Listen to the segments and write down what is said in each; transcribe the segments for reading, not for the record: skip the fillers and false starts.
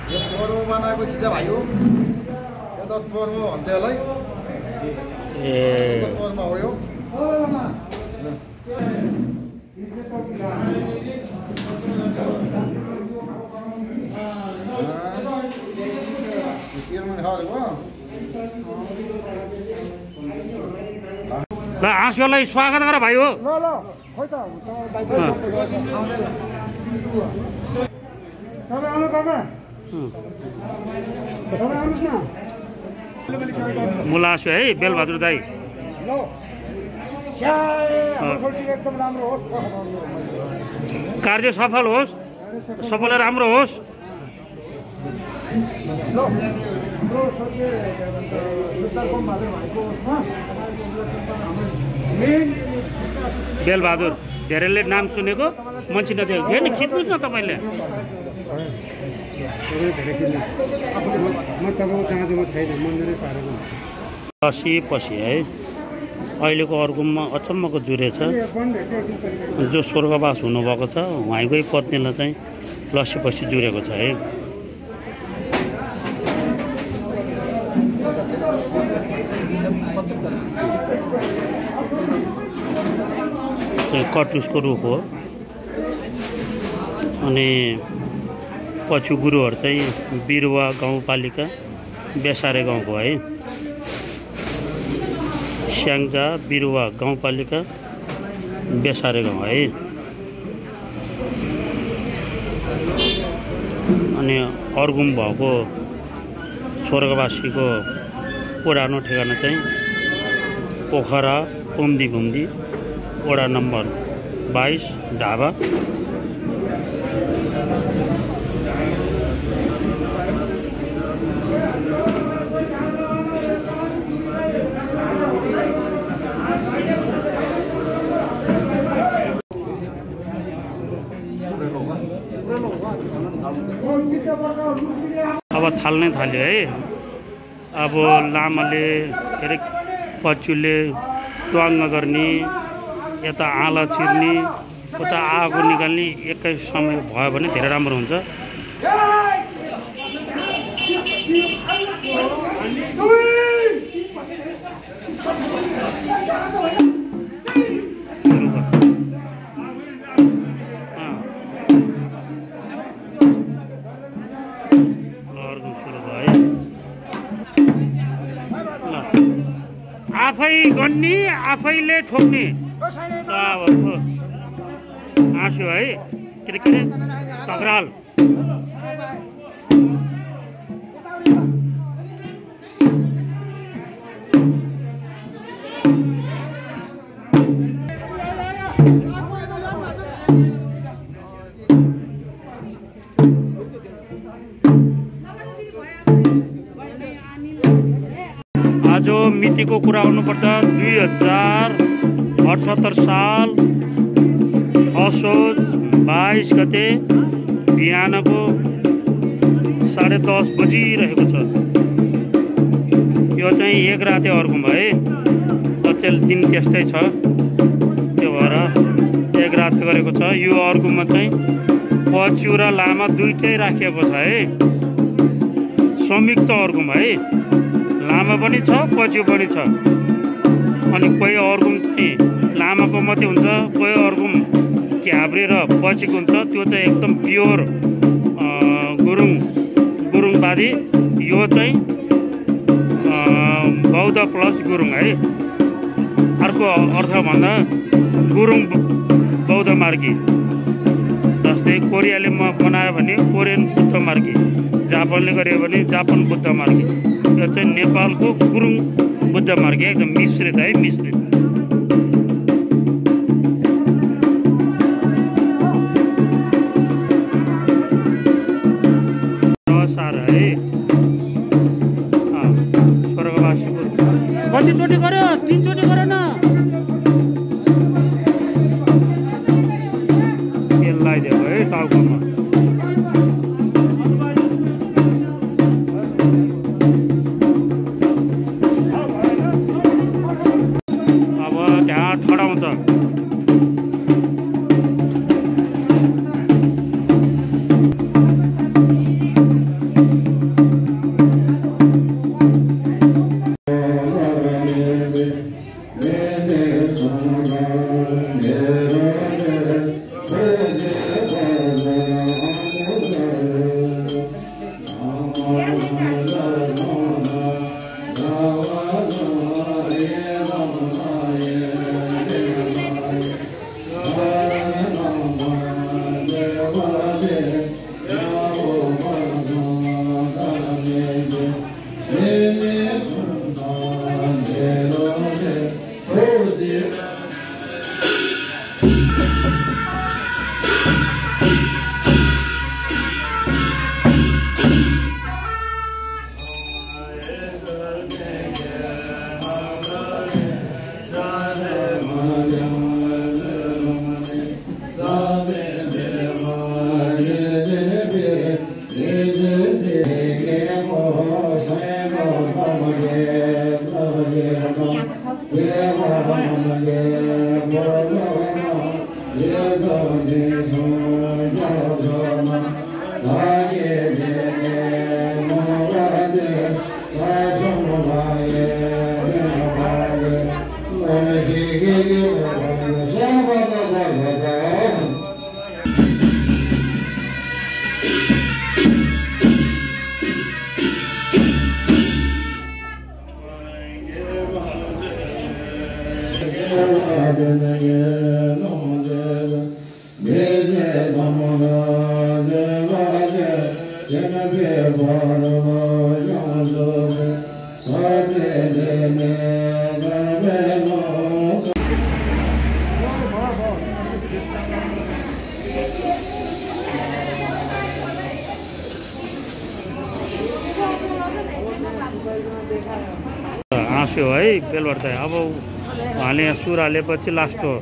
यो फोर्मो बनाएको चिज भाइ हो। यो त फोर्मो भन्छ यसलाई। ए फोर्मो हो यो। ल आँसुलाई स्वागत गर भाइ हो। ल ल खोइ त दाइले तपाईँ आउनु बाबा। तपाईँ आउनुहोस् न। मुलासु है बेलबहादुर दाई। ल एकदम राम्रो होस्। कार्य सफल होस्, सबैलाई राम्रो होस्। बेलबहादुर धेरैले नाम सुनेको मान्छे नदेखेको हेर्न खिच्नुहोस् न तपाईँले। पछि पछि है अहिलेको अर्कोमा अचम्मको जुरे छ जो स्वर्गवास हुनुभएको छ उहाँकै पत्नीलाई चाहिँ लसी पछि जुरेको छ है। कटुसको रुख हो अनि पछु गुरुहरू चाहिँ बिरुवा गाउँपालिका बेसारे गाउँको है। स्याङ्जा बिरुवा गाउँपालिका बेसारे गाउँ है। अनि अर्गुम भएको स्वर्गवासीको पुरानो ठेगाना चाहिँ पोखरा पुम्दी घुम्दी वडा नम्बर 22 ढाबा। अब थाल्नै थाल्यो है। अब लामाले के अरे पचुले ट्वाङ्ग गर्ने, यता आला छिर्ने, उता आगो निकाल्ने एकै समय भयो भने धेरै राम्रो हुन्छ। आफै गन्ने आफैले ठोक्ने आँसु है के अरे तग्राल। आज मितिको कुरा गर्नुपर्दा 2078 साल असोज 22 गते बिहानको 10:30 बजिरहेको छ। यो चाहिँ एक राते अर्गुम है। अचेल दिन त्यस्तै छ, त्यो भएर एक रात गरेको छ। यो अर्गुममा चाहिँ पच्यु र लामा दुइटै राखिएको छ है। संयुक्त अर्गुम है, लामा पनि छ पच्यु पनि छ। अनि कोही अर्गुम चाहिँ लामाको मात्रै हुन्छ, कोही अर्गुम क्याब्रे र पचेको हुन्छ। त्यो चाहिँ एकदम प्योर गुरुङवादी। यो चाहिँ बौद्ध प्लस गुरुङ है। अर्को अर्थ भन्दा गुरुङ बौद्ध मार्गी। जस्तै कोरियाले बनायो भने कोरियन बुद्ध मार्गी, जापानले गर्यो भने जापान बुद्ध मार्गी। यो चाहिँ नेपालको गुरुङ बुद्ध मार्गी एकदम मिश्रित है, मिश्रित। कतिचोटि गर्यो? 3 चोटि गर्यो न। तेल लगाइदिएको है टाउकोमा। अब हाँस्यो है बेलबाट चाहिँ अब उहाँले यहाँ सुर हालेपछि लास्ट हो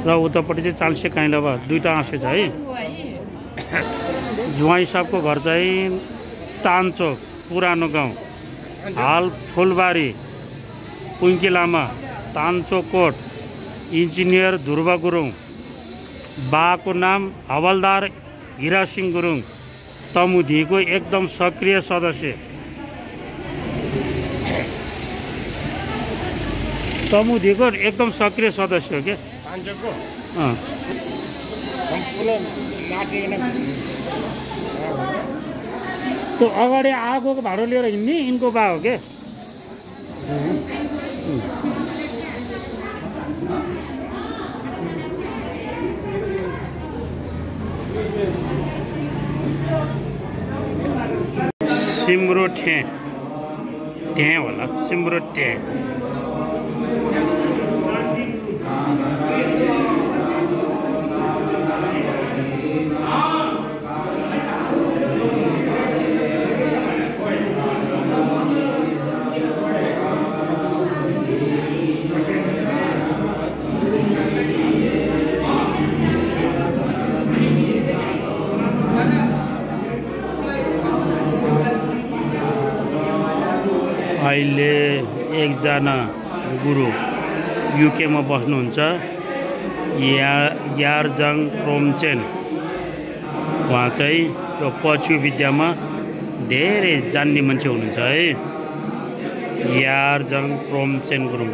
र उतापट्टि चाहिँ चाल्से काइँला भयो दुईवटा हाँस्यो छ है। जुवाई साहबको घर चाहिँ तानचोक पुरानो गाउँ, हाल फुलबारी, पुङ्की लामा, तानचोक कोट, इन्जिनियर ध्रुव गुरुङ, बाको नाम हवलदार हिरासिंह गुरुङ, तमुधीको एकदम सक्रिय सदस्य। तमुधीको एकदम सक्रिय सदस्य हो क्या त्यो अगाडि आगोको भाडो लिएर हिँड्ने यिनको बा हो क्या। सिमरो ठे त्यहाँ होला सिमरो ठे अहिले एकजना गुरु युकेमा बस्नुहुन्छ, यारजाङ क्रोमचेन। उहाँ चाहिँ यो पच्यु विद्यामा धेरै जान्ने मान्छे हुनुहुन्छ है, यारजाङ क्रोमचेन गुरुङ।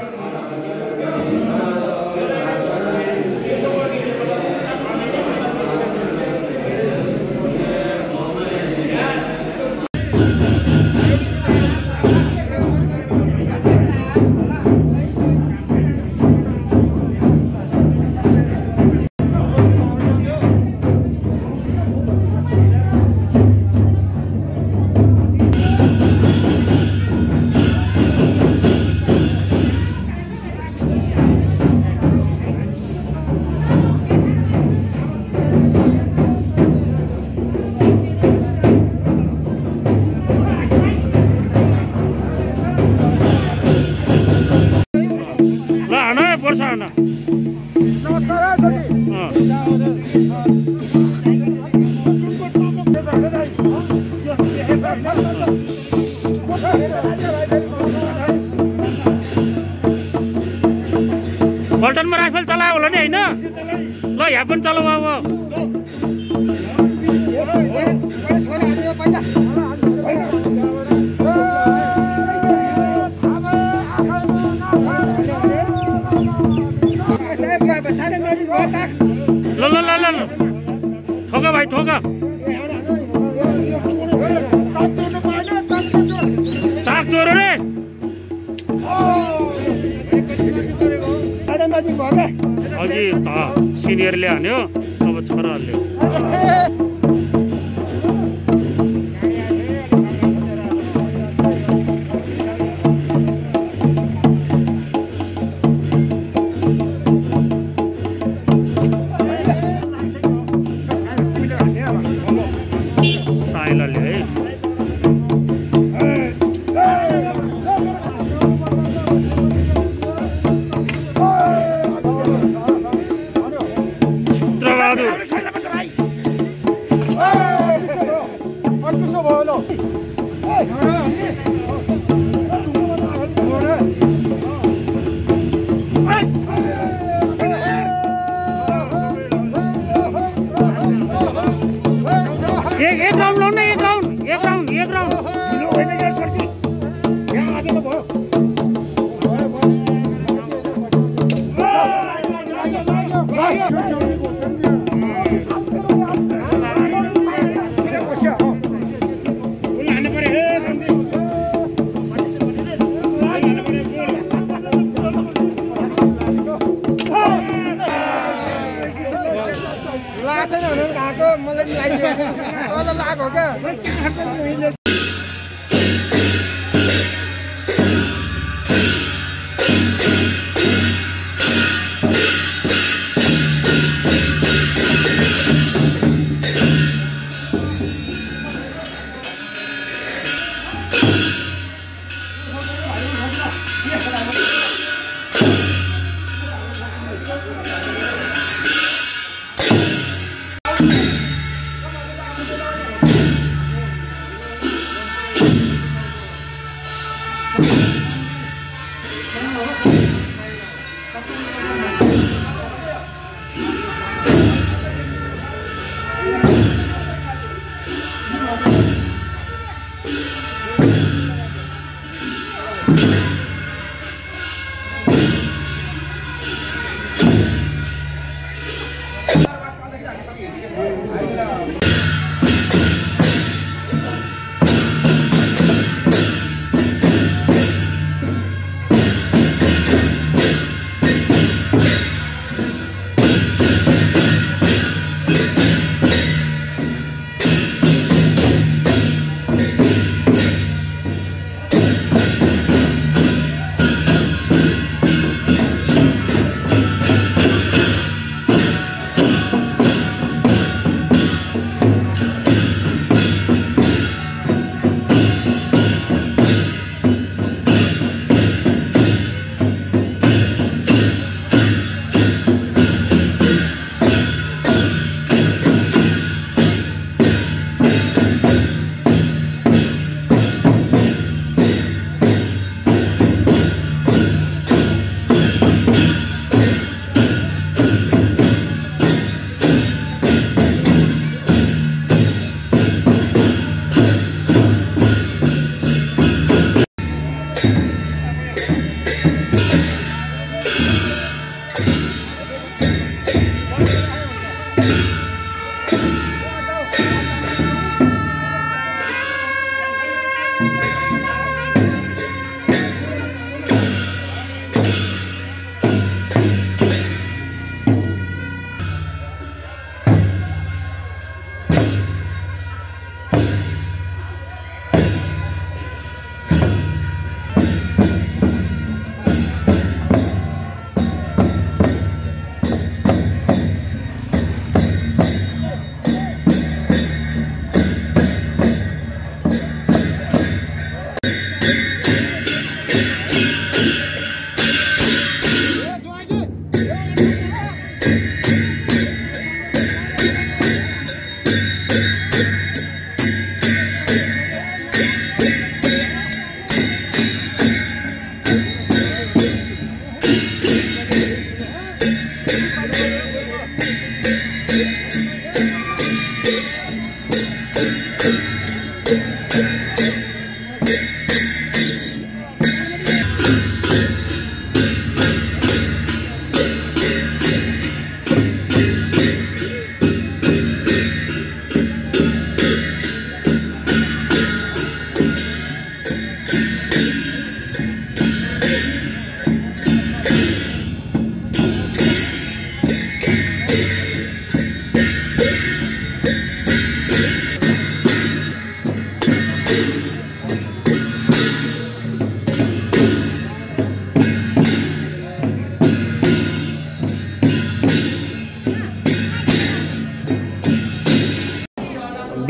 पल्टनमा राइफल चलायो होला नि हैन? ल यहाँ पनि चलाऊ अब। ल ल ल ल ठोक भाइ ठोक। ताक चोरो रे। अघि त सिनियरले हान्यो, अब छोराहरूले। साइलाले है एक राउन्ड लाउनु न, एक राउन्ड ढिलो होइन यार सरजी, यहाँ आगे त भयो। मलाई लाग्यो लाग्यो क्या।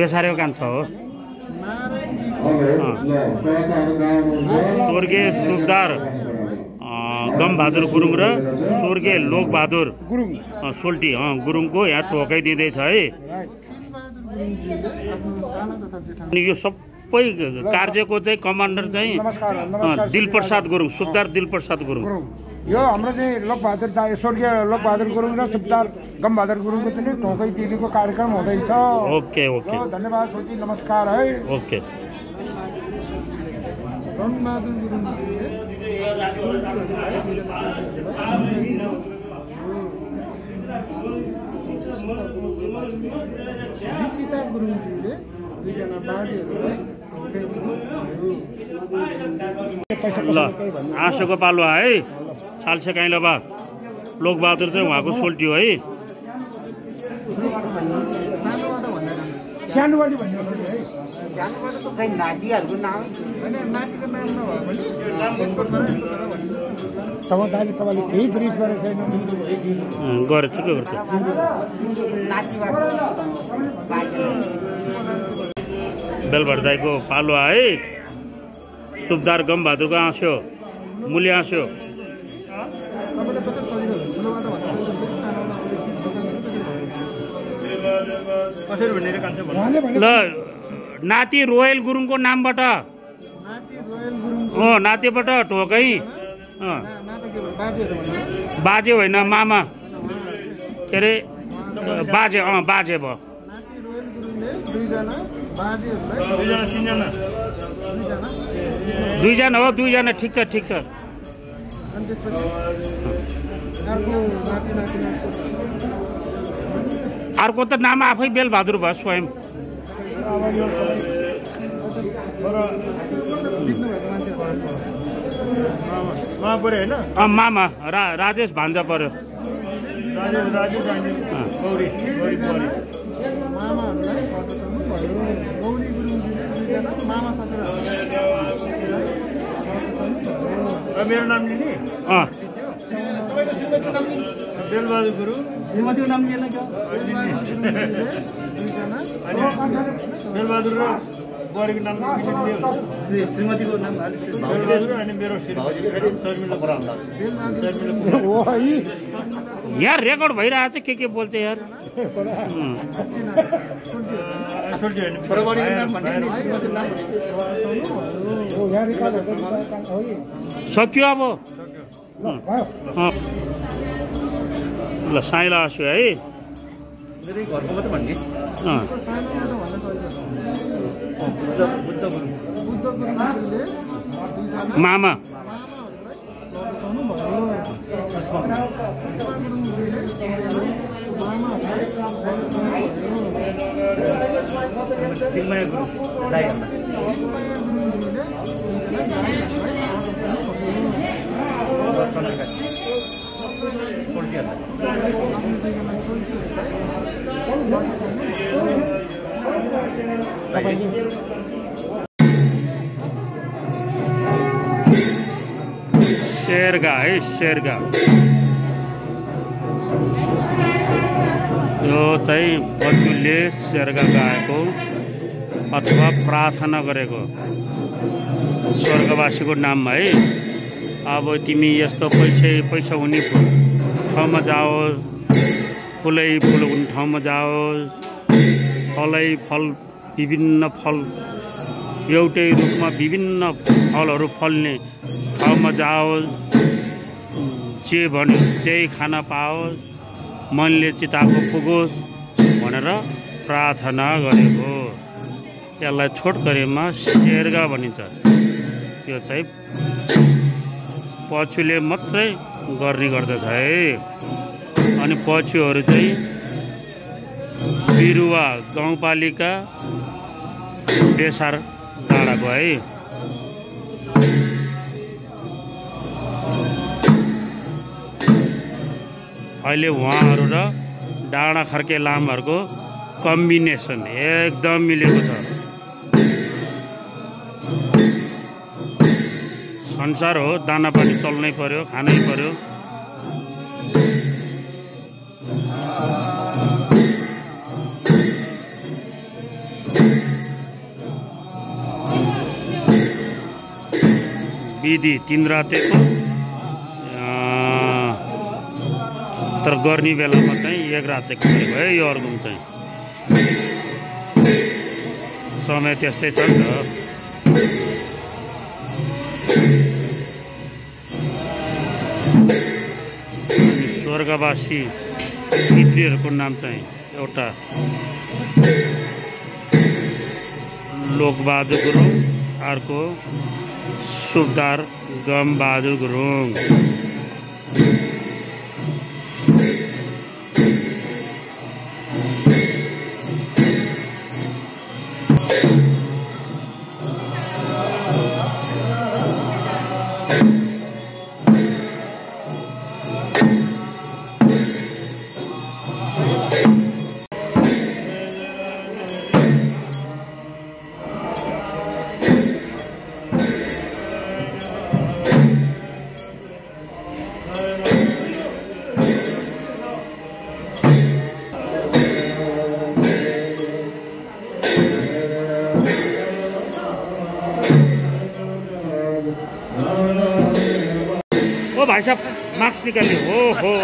बेसारेको कान्छ हो। स्वर्गीय सुबदार दमबहादुर गुरुङ र स्वर्गीय लोकबहादुर सोल्टी गुरुङको यहाँ टोकाइदिँदैछ है। अनि यो सबै कार्यको चाहिँ कमान्डर चाहिँ दिलप्रसाद गुरुङ, सुबदार दिलप्रसाद गुरुङ। यो हाम्रो चाहिँ लोकबहादुर स्वर्गीय लोकबहादुर गुरुङ र सुब्दार गमबहादुर गुरुङको चाहिँ ढोकै तिलीको कार्यक्रम हुँदैछ। ओके ओके धन्यवाद सोची, नमस्कार है। ओके गमबहादुर गुरुङ सीता गुरुङज्यूले दुईजना बाजेहरूलाई ल आँसुको पालुवा है छाल्छे काइँलो बा लोकबहादुर चाहिँ उहाँको सोल्टी हो है। सानोबाटी भन्ने है, सानोबाट त खै नातिहरूको नाम होइन, नातिको नाम नभए पनि यसको छोरा यस्तो छोरा भन्नु। तब दाजु तपाईँले केही ब्रिफ गरेको छैन। गरे ठिकै गर्छ। बेलभर दाईको पालुवा है, सुब्दार गमबहादुरको आँस्यो, मूल्य आँस्यो। ल नाति रोयल गुरुङको नामबाट नातिबाट ढोकै बाजे होइन मामा के अरे बाजे बाजे भयो। दुईजना हो, दुईजना ठिक छ ठिक छ। अर्को त नाम आफै बेलबहादुर भयो स्वयं। मामा राजेश भान्जा पर्यो। मेरो नाम लिने बेलबहादुर गुरुङ, श्रीमतीको नाम लिएन क्या? बेलबहादुर र बुहारीको नाम श्रीमतीको नाम बेलबहादुर अनि मेरो यार रेकर्ड भइरहेछ के बोल्छ यार। सक्यो अब ल साइला आँसु है। घरको मात्रै भन्ने मामा शेरगा है, शेरगा यो चाहिँ बच्चुले शेरगा गाएको अथवा प्रार्थना गरेको स्वर्गवासीको नाममा है। अब तिमी यस्तो पैसा हुने ठाउँमा जाओस्, फुलै फुल हुने ठाउँमा जाओस्, फलै फल विभिन्न फल एउटै रूपमा विभिन्न फलहरू फल्ने ठाउँमा जाओस्, जे भन्यो त्यही खान पाओस्, मनले चिताएको पुगोस् भनेर प्रार्थना गरेको। यसलाई छोटकरीमा शेरगा भनिन्छ। यो चाहिँ पछुले मात्रै गर्ने गर्दछ है। अनि पछुहरू चाहिँ बिरुवा गाउँपालिका बेसार डाँडाको है। अहिले उहाँहरू र डाँडा खर्के लामहरूको कम्बिनेसन एकदम मिलेको छ। संसार हो, दाना पानी चल्नै पर्यो, खानै पर्यो। विधि 3 रातेको तर गर्ने बेलामा चाहिँ 1 रातेको गरेको है। यो अर्गुम चाहिँ समय त्यस्तै छ नि त। स्वर्गवासी पितृहरूको नाम चाहिँ एउटा लोकबहादुर गुरुङ, अर्को सुबदार गमबहादुर गुरुङ। ओ भाई साहब मास्क निकालिए। हो हो